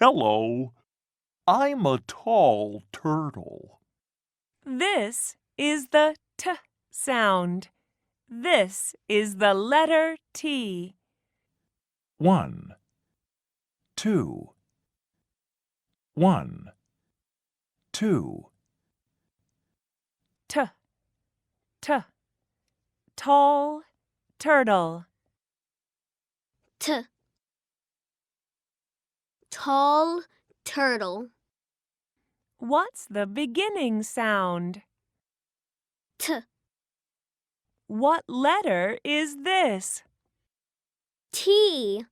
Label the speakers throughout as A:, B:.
A: Hello. I'm a tall turtle.
B: This is the T sound. This is the letter T.
A: 1, 2. 1, 2.
B: T, T. Tall turtle.
C: T. Tall turtle.
B: What's the beginning sound?
C: T.
B: What letter is this?
C: T.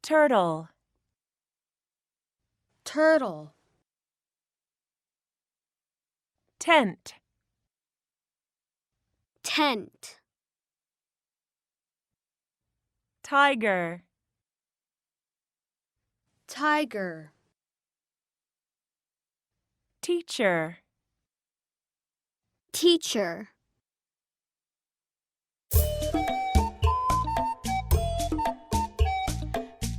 B: Turtle.
C: Turtle.
B: Tent.
C: Tent.
B: Tiger.
C: Tiger.
B: Teacher.
C: Teacher.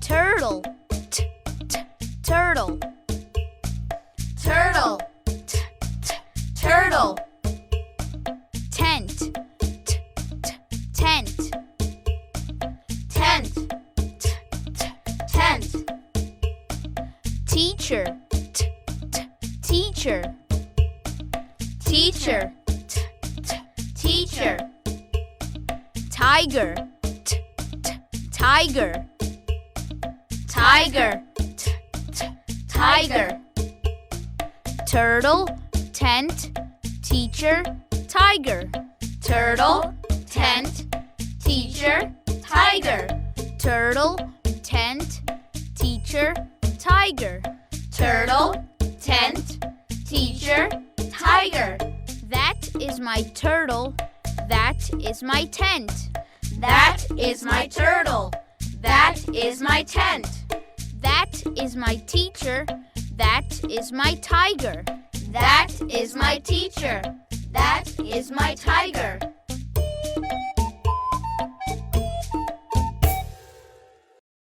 C: Turtle. T, t, turtle. Turtle. T, t, turtle. Tent. T, t, tent. Tent. T, t, tent. Teacher. T, t, teacher. Teacher. T, t, teacher. Tiger. T, t, tiger. Tiger. T, t, tiger. Turtle, tent, teacher, tiger. Turtle, tent, teacher, tiger. Turtle, tent, teacher, tiger. Turtle, tent, teacher, tiger. That is my turtle. That is my tent. That is my turtle. That is my tent. That is my teacher. That is my tiger. That is my teacher. That is my tiger.